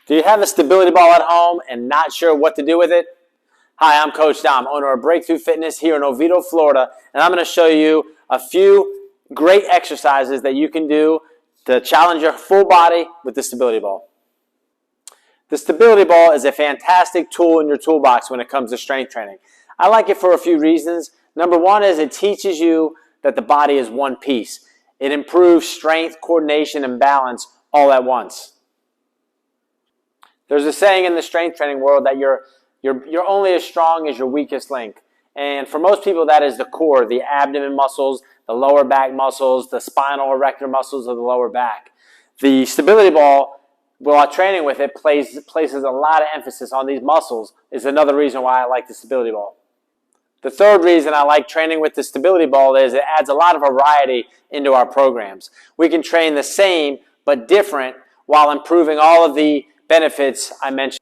Do you have a stability ball at home and not sure what to do with it? Hi, I'm Coach Dom, owner of Breakthrough Fitness here in Oviedo, Florida, and I'm going to show you a few great exercises that you can do to challenge your full body with the stability ball. The stability ball is a fantastic tool in your toolbox when it comes to strength training. I like it for a few reasons. Number one is it teaches you that the body is one piece. It improves strength, coordination, and balance all at once. There's a saying in the strength training world that you're only as strong as your weakest link. And for most people, that is the core, the abdomen muscles, the lower back muscles, the spinal erector muscles of the lower back. The stability ball, while training with it, places a lot of emphasis on these muscles, is another reason why I like the stability ball. The third reason I like training with the stability ball is it adds a lot of variety into our programs. We can train the same but different while improving all of the benefits I mentioned.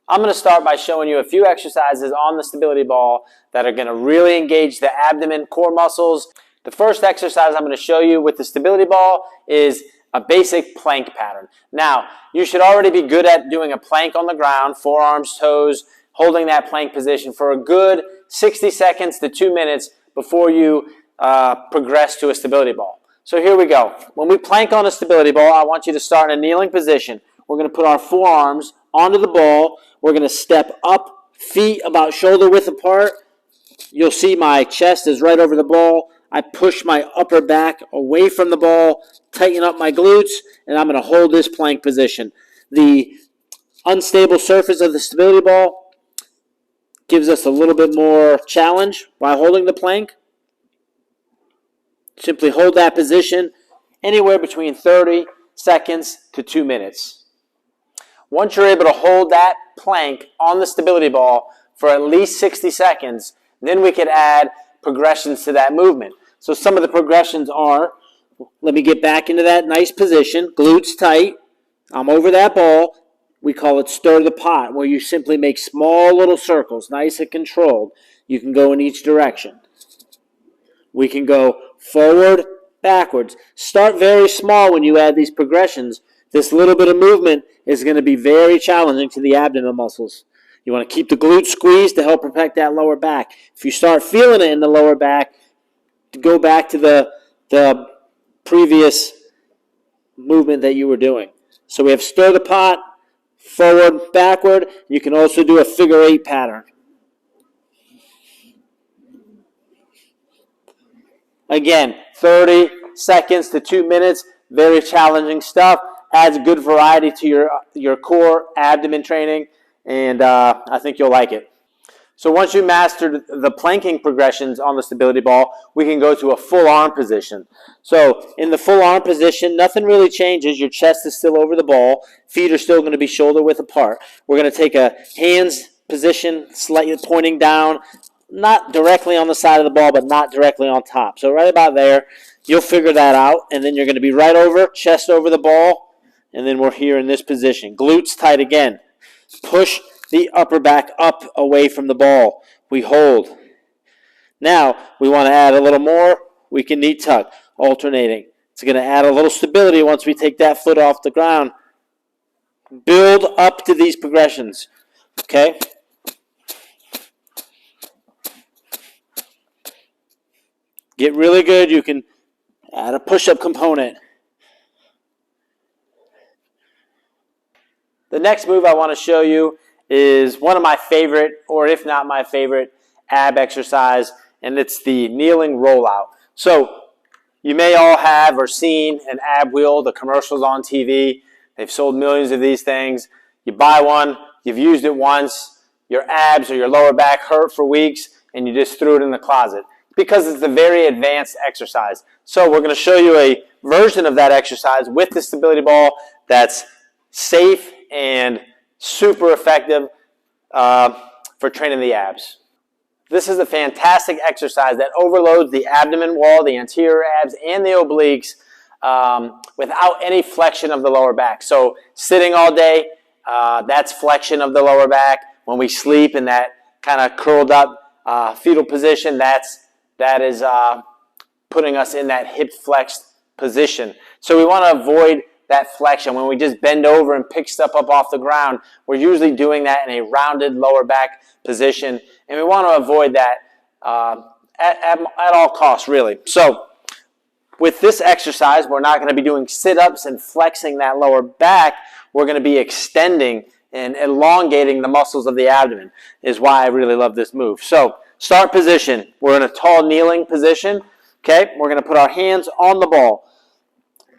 I'm going to start by showing you a few exercises on the stability ball that are going to really engage the abdomen core muscles. The first exercise I'm going to show you with the stability ball is a basic plank pattern. Now, you should already be good at doing a plank on the ground, forearms, toes, holding that plank position for a good 60 seconds to 2 minutes before you progress to a stability ball. So here we go. When we plank on a stability ball, I want you to start in a kneeling position. We're going to put our forearms onto the ball. We're going to step up, feet about shoulder width apart. You'll see my chest is right over the ball. I push my upper back away from the ball, tighten up my glutes, and I'm going to hold this plank position. The unstable surface of the stability ball gives us a little bit more challenge while holding the plank. Simply hold that position anywhere between 30 seconds to 2 minutes. Once you're able to hold that plank on the stability ball for at least 60 seconds, then we could add progressions to that movement. So some of the progressions are, let me get back into that nice position, glutes tight, I'm over that ball. We call it stir the pot, where you simply make small little circles, nice and controlled. You can go in each direction. We can go forward, backwards. Start very small when you add these progressions. This little bit of movement is going to be very challenging to the abdomen muscles. You want to keep the glutes squeezed to help protect that lower back. If you start feeling it in the lower back, go back to the previous movement that you were doing. So we have stir the pot, forward, backward. You can also do a figure 8 pattern. Again, 30 seconds to 2 minutes, very challenging stuff. Adds good variety to your core abdomen training, and I think you'll like it. So once you mastered the planking progressions on the stability ball, we can go to a full arm position. So in the full arm position, nothing really changes. Your chest is still over the ball. Feet are still going to be shoulder width apart. We're going to take a hands position, slightly pointing down, not directly on the side of the ball, but not directly on top. So right about there, you'll figure that out, and then you're going to be right over, chest over the ball, and then we're here in this position. Glutes tight again. Push the upper back up away from the ball. We hold. Now, we want to add a little more. We can knee tuck, alternating. It's going to add a little stability once we take that foot off the ground. Build up to these progressions. Okay? Get really good. You can add a push-up component. The next move I want to show you is one of my favorite, or if not my favorite, ab exercise, and it's the kneeling rollout. So you may all have or seen an ab wheel, the commercials on TV. They've sold millions of these things. You buy one, you've used it once, your abs or your lower back hurt for weeks, and you just threw it in the closet because it's a very advanced exercise. So we're going to show you a version of that exercise with the stability ball that's safe and super effective for training the abs. This is a fantastic exercise that overloads the abdomen wall, the anterior abs, and the obliques without any flexion of the lower back. So sitting all day, that's flexion of the lower back. When we sleep in that kind of curled up fetal position, that is putting us in that hip flexed position. So we want to avoid that flexion. When we just bend over and pick stuff up off the ground, we're usually doing that in a rounded lower back position, and we want to avoid that at all costs, really. So with this exercise, we're not going to be doing sit-ups and flexing that lower back. We're going to be extending and elongating the muscles of the abdomen, is why I really love this move. So start position. We're in a tall kneeling position. Okay, we're going to put our hands on the ball.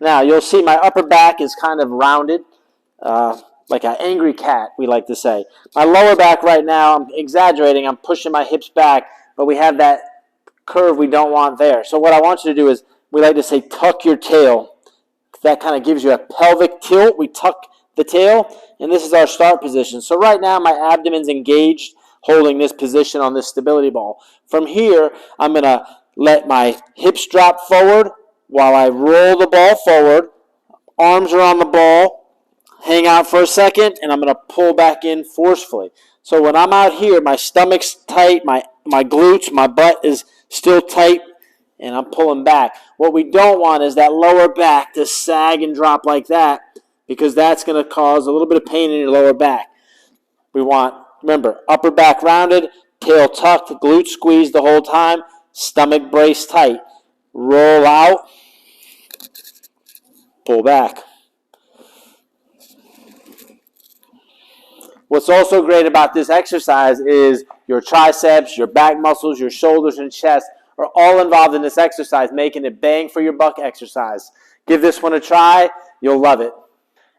Now, you'll see my upper back is kind of rounded, like an angry cat, we like to say. My lower back right now, I'm exaggerating, I'm pushing my hips back, but we have that curve we don't want there. So what I want you to do is, we like to say tuck your tail. That kind of gives you a pelvic tilt. We tuck the tail, and this is our start position. So right now, my abdomen's engaged, holding this position on this stability ball. From here, I'm going to let my hips drop forward while I roll the ball forward. Arms are on the ball. Hang out for a second, and I'm going to pull back in forcefully. So when I'm out here, my stomach's tight, my glutes, my butt is still tight, and I'm pulling back. What we don't want is that lower back to sag and drop like that, because that's going to cause a little bit of pain in your lower back. We want, remember, upper back rounded, tail tucked, glute squeezed the whole time, stomach braced tight. Roll out, pull back. What's also great about this exercise is your triceps, your back muscles, your shoulders and chest are all involved in this exercise, making it bang for your buck exercise. Give this one a try. You'll love it.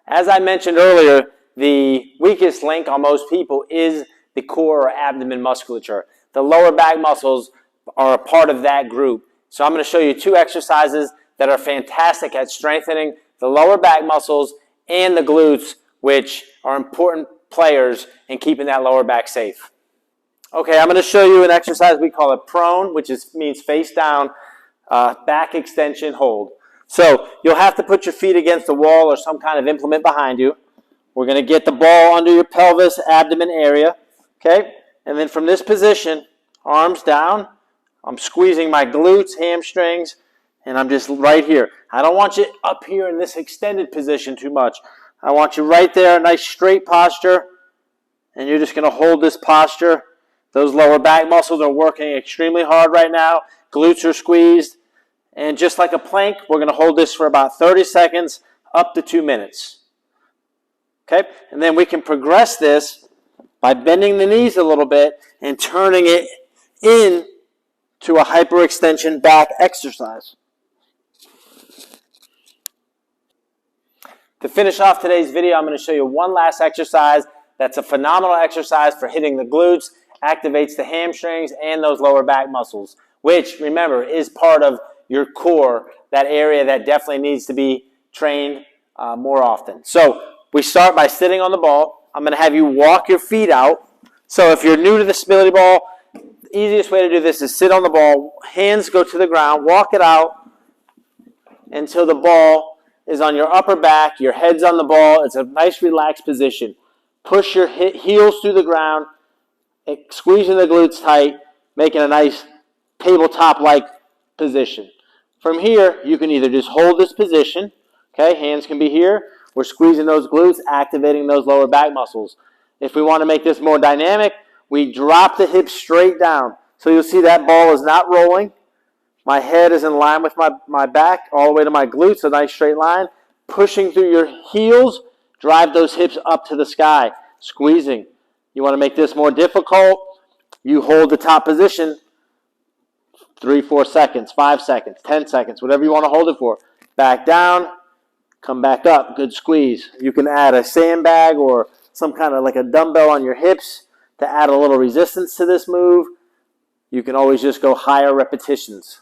As I mentioned earlier, the weakest link on most people is the core or abdomen musculature. The lower back muscles are a part of that group. So I'm going to show you two exercises that are fantastic at strengthening the lower back muscles and the glutes, which are important players in keeping that lower back safe. Okay, I'm going to show you an exercise we call it prone, which means face down, back extension hold. So you'll have to put your feet against the wall or some kind of implement behind you. We're going to get the ball under your pelvis, abdomen area. Okay, and then from this position, arms down, I'm squeezing my glutes, hamstrings, and I'm just right here. I don't want you up here in this extended position too much. I want you right there, nice straight posture, and you're just going to hold this posture. Those lower back muscles are working extremely hard right now. Glutes are squeezed. And just like a plank, we're going to hold this for about 30 seconds, up to 2 minutes. Okay? And then we can progress this by bending the knees a little bit and turning it in to a hyperextension back exercise. To finish off today's video, I'm going to show you one last exercise that's a phenomenal exercise for hitting the glutes, activates the hamstrings and those lower back muscles, which, remember, is part of your core, that area that definitely needs to be trained more often. So we start by sitting on the ball. I'm going to have you walk your feet out. So if you're new to the stability ball, the easiest way to do this is sit on the ball, hands go to the ground, walk it out until the ball is on your upper back, your head's on the ball. It's a nice relaxed position. Push your heels through the ground, squeezing the glutes tight, making a nice tabletop-like position. From here, you can either just hold this position, okay, hands can be here, we're squeezing those glutes, activating those lower back muscles. If we want to make this more dynamic, we drop the hips straight down. So you'll see that ball is not rolling. My head is in line with my back all the way to my glutes, a nice straight line. Pushing through your heels, drive those hips up to the sky, squeezing. You want to make this more difficult, you hold the top position 3, 4 seconds, 5 seconds, 10 seconds, whatever you want to hold it for. Back down, come back up, good squeeze. You can add a sandbag or some kind of like a dumbbell on your hips to add a little resistance to this move. You can always just go higher repetitions.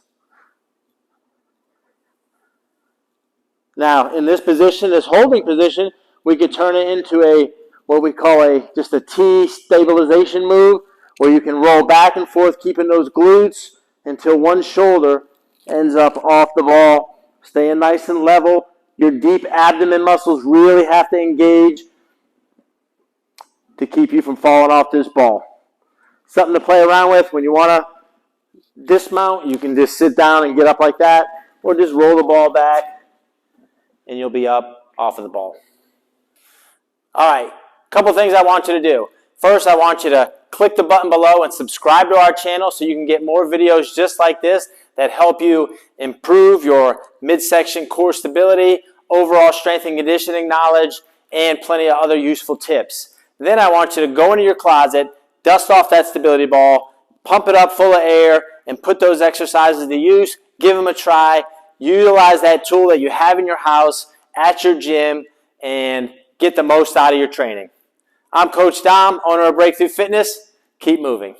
Now, in this position, this holding position, we could turn it into what we call just a T stabilization move, where you can roll back and forth, keeping those glutes until one shoulder ends up off the ball, staying nice and level. Your deep abdomen muscles really have to engage to keep you from falling off this ball. Something to play around with. When you want to dismount, you can just sit down and get up like that, or just roll the ball back, and you'll be up off of the ball. All right, a couple things I want you to do. First, I want you to click the button below and subscribe to our channel so you can get more videos just like this that help you improve your midsection core stability, overall strength and conditioning knowledge, and plenty of other useful tips. Then I want you to go into your closet, dust off that stability ball, pump it up full of air, and put those exercises to use. Give them a try. Utilize that tool that you have in your house, at your gym, and get the most out of your training. I'm Coach Dom, owner of Breakthrough Fitness. Keep moving.